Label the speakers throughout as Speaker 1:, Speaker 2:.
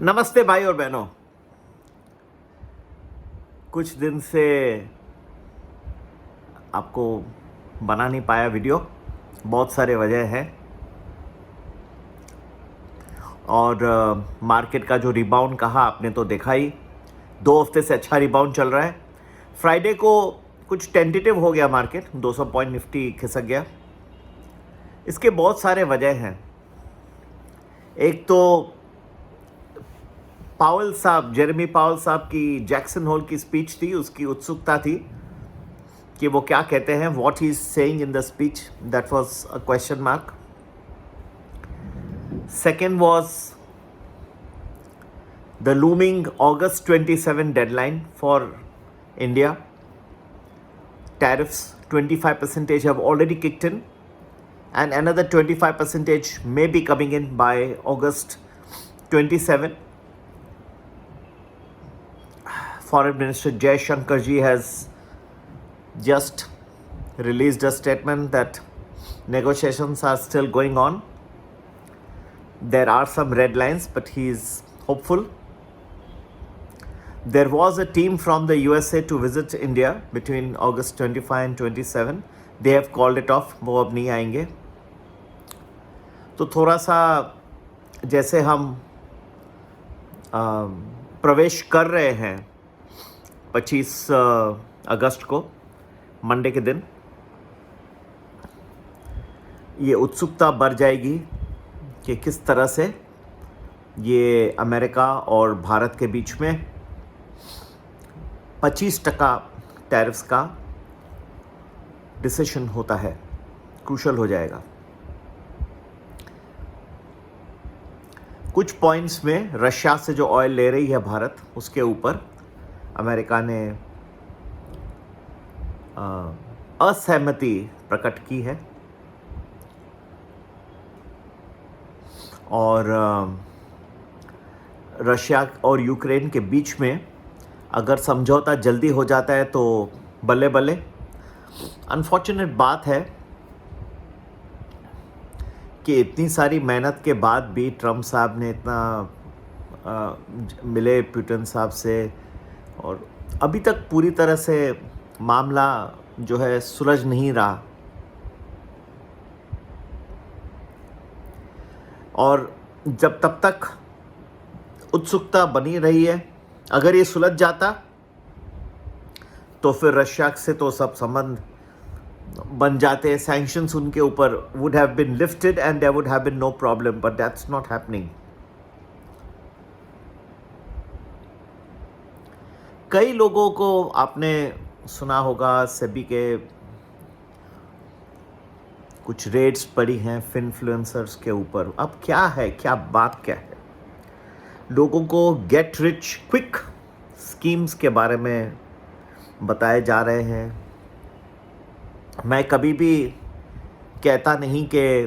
Speaker 1: नमस्ते भाई और बहनों। कुछ दिन से आपको बना नहीं पाया वीडियो, बहुत सारे वजह हैं। और मार्केट का जो रिबाउंड कहा आपने तो देखा ही, 2 हफ्ते से अच्छा रिबाउंड चल रहा है। फ्राइडे को कुछ टेंटेटिव हो गया मार्केट, 200 पॉइंट निफ्टी खिसक गया। इसके बहुत सारे वजह हैं। एक तो पावल साहब, जेरेमी पावल साहब की जैक्सन होल की स्पीच थी, उसकी उत्सुकता थी कि वो क्या कहते हैं, what he is saying in the speech, that was a question mark. Second was the looming August 27 deadline for India. Tariffs 25% have already kicked in and another 25% may be coming in by August 27. Foreign Minister Jay Shankar ji has just released a statement that negotiations are still going on. There are some red lines, but he is hopeful. There was a team from the USA to visit India between August 25 and 27. They have called it off. वो अब नहीं आएंगे। तो थोड़ा सा जैसे हम प्रवेश कर रहे हैं 25 अगस्त को, मंडे के दिन, ये उत्सुकता बढ़ जाएगी कि किस तरह से ये अमेरिका और भारत के बीच में 25% टैरिफ्स का डिसीजन होता है, क्रूशल हो जाएगा। कुछ पॉइंट्स में रशिया से जो ऑयल ले रही है भारत, उसके ऊपर अमेरिका ने असहमति प्रकट की है। और रशिया और यूक्रेन के बीच में अगर समझौता जल्दी हो जाता है तो बल्ले बल्ले। अनफॉर्चुनेट बात है कि इतनी सारी मेहनत के बाद भी ट्रम्प साहब ने इतना मिले पुतिन साहब से, और अभी तक पूरी तरह से मामला जो है सुलझ नहीं रहा। और जब तब तक उत्सुकता बनी रही है, अगर ये सुलझ जाता तो फिर रशिया से तो सब संबंध बन जाते, सैंक्शंस उनके ऊपर would have been lifted and there would have been no problem, but that's not happening. कई लोगों को आपने सुना होगा, सेबी के कुछ रेड्स पड़ी हैं फिनफ्लुएंसर्स के ऊपर। अब क्या है, क्या बात क्या है? लोगों को गेट रिच क्विक स्कीम्स के बारे में बताए जा रहे हैं। मैं कभी भी कहता नहीं कि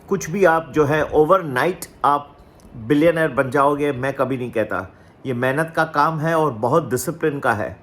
Speaker 1: कुछ भी आप जो है ओवरनाइट आप बिलियनर बन जाओगे, मैं कभी नहीं कहता। ये मेहनत का काम है और बहुत डिसिप्लिन का है।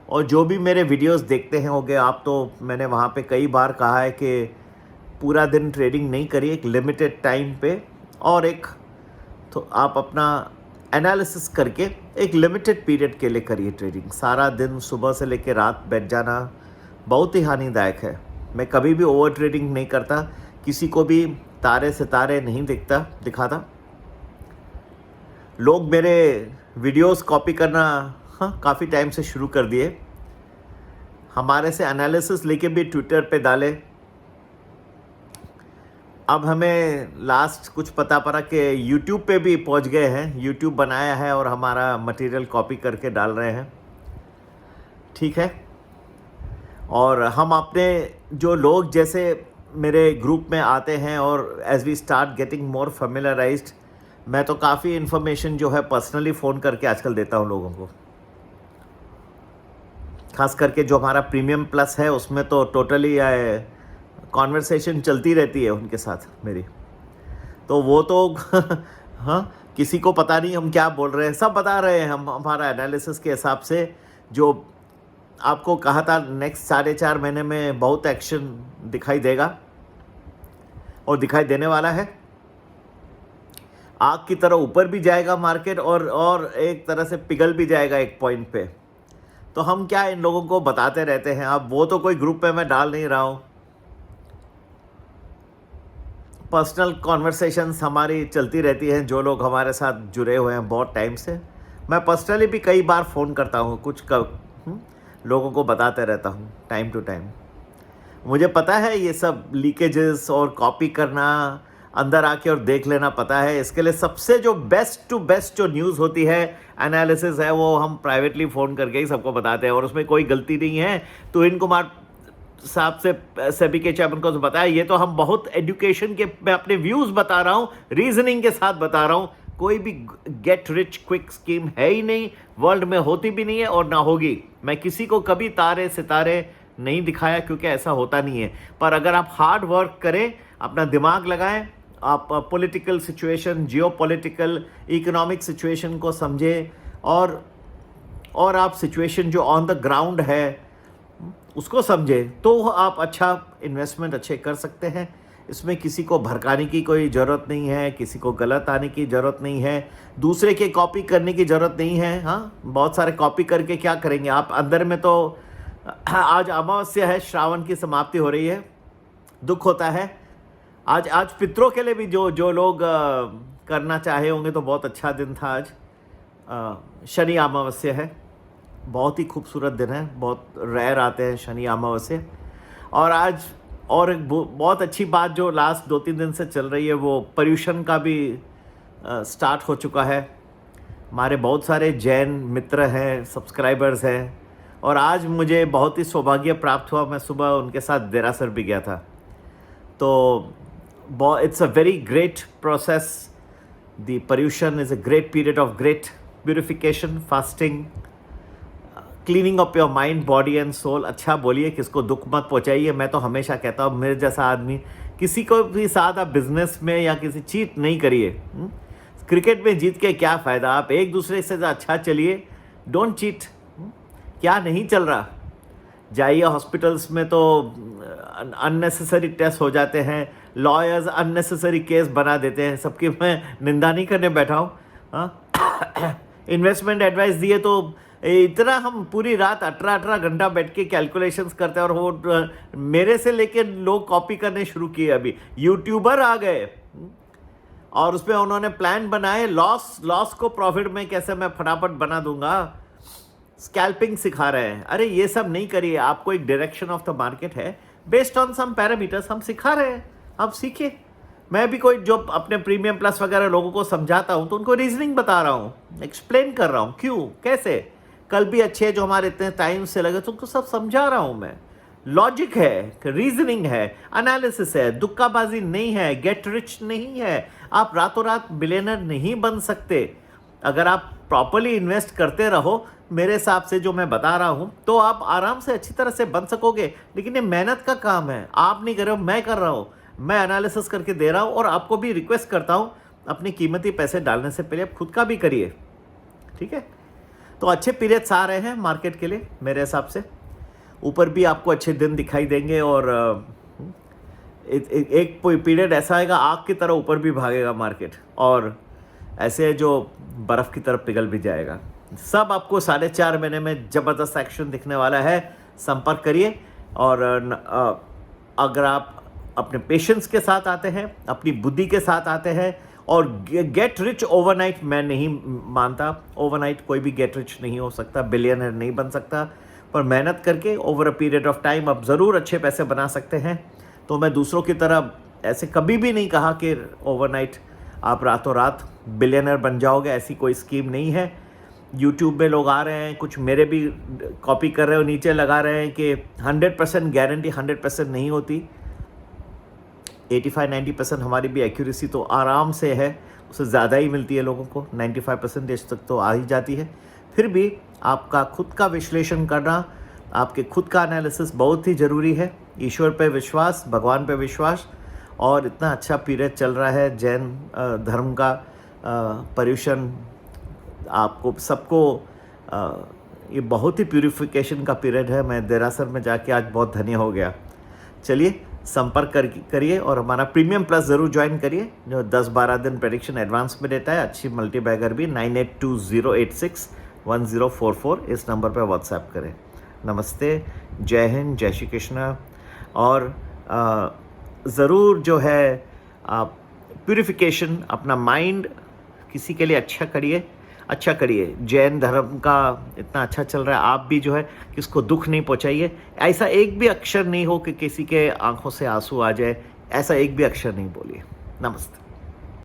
Speaker 1: और जो भी मेरे वीडियोस देखते हैं होंगे आप, तो मैंने वहाँ पे कई बार कहा है कि पूरा दिन ट्रेडिंग नहीं करिए, एक लिमिटेड टाइम पे, और एक तो आप अपना एनालिसिस करके एक लिमिटेड पीरियड के लिए करिए ट्रेडिंग। सारा दिन सुबह से लेकर रात बैठ जाना बहुत ही हानिदायक है। मैं कभी भी ओवर ट्रेडिंग नहीं करता, किसी को भी तारे सितारे नहीं दिखाता। लोग मेरे वीडियोस कॉपी करना काफ़ी टाइम से शुरू कर दिए। हमारे से एनालिसिस लेके भी ट्विटर पे डाले। अब हमें लास्ट कुछ पता पड़ा कि यूट्यूब पे भी पहुंच गए हैं, यूट्यूब बनाया है और हमारा मटेरियल कॉपी करके डाल रहे हैं। ठीक है। और हम अपने जो लोग जैसे मेरे ग्रुप में आते हैं और as we start getting more familiarized, मैं तो काफ़ी इन्फॉर्मेशन जो है पर्सनली फ़ोन करके आजकल देता हूँ लोगों को। खास करके जो हमारा प्रीमियम प्लस है उसमें तो टोटली कॉन्वर्सेशन चलती रहती है उनके साथ मेरी। तो वो तो हाँ, किसी को पता नहीं हम क्या बोल रहे हैं, सब बता रहे हैं हम हमारा एनालिसिस के हिसाब से। जो आपको कहा था नेक्स्ट 4.5 महीने में बहुत एक्शन दिखाई देगा और दिखाई देने वाला है। आग की तरह ऊपर भी जाएगा मार्केट और एक तरह से पिघल भी जाएगा एक पॉइंट पे। तो हम क्या इन लोगों को बताते रहते हैं। अब वो तो कोई ग्रुप पे मैं डाल नहीं रहा हूँ, पर्सनल कॉन्वर्सेशंस हमारी चलती रहती हैं। जो लोग हमारे साथ जुड़े हुए हैं बहुत टाइम से, मैं पर्सनली भी कई बार फ़ोन करता हूँ, लोगों को बताते रहता हूँ टाइम टू टाइम। मुझे पता है ये सब लीकेजेस और कॉपी करना, अंदर आके और देख लेना पता है। इसके लिए सबसे जो बेस्ट टू बेस्ट जो न्यूज़ होती है, एनालिसिस है, वो हम प्राइवेटली फ़ोन करके ही सबको बताते हैं और उसमें कोई गलती नहीं है। तो इन कुमार साहब से सेबी के चेयरमैन को बताया, ये तो हम बहुत एजुकेशन के, मैं अपने व्यूज़ बता रहा हूँ, रीजनिंग के साथ बता रहा हूँ। कोई भी गेट रिच क्विक स्कीम है ही नहीं, वर्ल्ड में होती भी नहीं है और ना होगी। मैं किसी को कभी तारे सितारे नहीं दिखाया क्योंकि ऐसा होता नहीं है। पर अगर आप हार्ड वर्क करें, अपना दिमाग लगाएं, आप political situation, geopolitical, economic situation को समझें और आप सिचुएशन जो ऑन द ग्राउंड है उसको समझें, तो आप अच्छा इन्वेस्टमेंट अच्छे कर सकते हैं। इसमें किसी को भड़काने की कोई ज़रूरत नहीं है, किसी को गलत आने की ज़रूरत नहीं है, दूसरे के कॉपी करने की ज़रूरत नहीं है। हाँ, बहुत सारे कॉपी करके क्या करेंगे आप अंदर में। तो आज अमावस्या है, श्रावण की समाप्ति हो रही है, दुख होता है। आज पितरों के लिए भी जो लोग करना चाहे होंगे तो बहुत अच्छा दिन था आज। शनि अमावस्या है, बहुत ही खूबसूरत दिन है, बहुत रेयर आते हैं शनि अमावस्या। और आज और एक बहुत अच्छी बात जो लास्ट 2-3 दिन से चल रही है, वो पर्यूषण का भी स्टार्ट हो चुका है। हमारे बहुत सारे जैन मित्र हैं, सब्सक्राइबर्स हैं, और आज मुझे बहुत ही सौभाग्य प्राप्त हुआ, मैं सुबह उनके साथ देरासर भी गया था। तो it's a very great process. The Paryushan is a great period of great purification, fasting, cleaning up your mind, body and soul. अच्छा बोलिए, किसको दुख मत पहुंचाइए। मैं तो हमेशा कहता हूँ, मेरे जैसा आदमी किसी को भी साथ आप बिजनेस में या किसी चीट नहीं करिए। क्रिकेट में जीत के क्या फ़ायदा, आप एक दूसरे से अच्छा चलिए, डोंट चीट। क्या नहीं चल रहा, जाइए हॉस्पिटल्स में तो अननेसेसरी टेस्ट हो जाते हैं, लॉयर्स अननेसेसरी केस बना देते हैं। सबकी मैं निंदा नहीं करने बैठा हूँ। इन्वेस्टमेंट एडवाइस दिए तो इतना हम पूरी रात 18 घंटा बैठ के कैलकुलेशंस करते हैं, और वो मेरे से लेके लोग कॉपी करने शुरू किए। अभी यूट्यूबर आ गए और उसमें उन्होंने प्लान बनाए, लॉस को प्रॉफिट में कैसे मैं फटाफट बना दूंगा, स्कैल्पिंग सिखा रहे हैं। अरे ये सब नहीं करिए, आपको एक डायरेक्शन ऑफ द मार्केट है, बेस्ड ऑन सम पैरामीटर्स हम सिखा रहे हैं, आप सीखिए। मैं भी कोई जो अपने प्रीमियम प्लस वगैरह लोगों को समझाता हूँ तो उनको रीजनिंग बता रहा हूँ, एक्सप्लेन कर रहा हूँ क्यों कैसे। कल भी अच्छे जो हमारे इतने टाइम से लगे तो उनको सब समझा रहा हूँ मैं। लॉजिक है, रीजनिंग है, एनालिसिस है, दुक्काबाजी नहीं है, गेट रिच नहीं है। आप रातों रात बिलियनर नहीं बन सकते। अगर आप प्रॉपरली इन्वेस्ट करते रहो, मेरे हिसाब से जो मैं बता रहा हूँ, तो आप आराम से अच्छी तरह से बन सकोगे। लेकिन ये मेहनत का काम है, आप नहीं कर रहे हो, मैं कर रहा हूँ। मैं एनालिसिस करके दे रहा हूँ और आपको भी रिक्वेस्ट करता हूँ, अपने कीमती पैसे डालने से पहले आप खुद का भी करिए, ठीक है। तो अच्छे पीरियड्स आ रहे हैं मार्केट के लिए मेरे हिसाब से। ऊपर भी आपको अच्छे दिन दिखाई देंगे और एक पीरियड ऐसा आएगा आग की तरह ऊपर भी भागेगा मार्केट, और ऐसे जो बर्फ़ की तरफ पिघल भी जाएगा। सब आपको 4.5 महीने में ज़बरदस्त एक्शन दिखने वाला है। संपर्क करिए, और अगर आप अपने पेशेंस के साथ आते हैं, अपनी बुद्धि के साथ आते हैं, और गेट रिच ओवरनाइट मैं नहीं मानता। ओवरनाइट कोई भी गेट रिच नहीं हो सकता, बिलियनर नहीं बन सकता, पर मेहनत करके over a period of time आप ज़रूर अच्छे पैसे बना सकते हैं। तो मैं दूसरों की तरह ऐसे कभी भी नहीं कहा कि ओवरनाइट आप रातों रात बिलियनर बन जाओगे, ऐसी कोई स्कीम नहीं है। यूट्यूब में लोग आ रहे हैं, कुछ मेरे भी कॉपी कर रहे हो, नीचे लगा रहे हैं कि 100% गारंटी 100% नहीं होती। 85-90% हमारी भी एक्यूरेसी तो आराम से है, उससे ज़्यादा ही मिलती है लोगों को, 95% तक तो आ ही जाती है। फिर भी आपका खुद का विश्लेषण करना, आपके खुद का एनालिसिस बहुत ही ज़रूरी है। ईश्वर पे विश्वास, भगवान पे विश्वास, और इतना अच्छा पीरियड चल रहा है जैन धर्म का पर्यूषण। आपको सबको ये बहुत ही प्यूरिफिकेशन का पीरियड है। मैं देरासर में जाके आज बहुत धन्य हो गया। चलिए, संपर्क करिए और हमारा प्रीमियम प्लस ज़रूर ज्वाइन करिए, जो 10-12 दिन प्रेडिक्शन एडवांस में देता है। अच्छी मल्टी बैगर भी 9820861044 इस नंबर पर व्हाट्सएप करें। नमस्ते, जय हिंद, जय श्री कृष्णा। और ज़रूर जो है आप प्यूरिफिकेशन, अपना माइंड किसी के लिए अच्छा करिए। जैन धर्म का इतना अच्छा चल रहा है, आप भी जो है किसको दुख नहीं पहुंचाइए। ऐसा एक भी अक्षर नहीं हो कि किसी के आंखों से आंसू आ जाए, ऐसा एक भी अक्षर नहीं बोलिए। नमस्ते।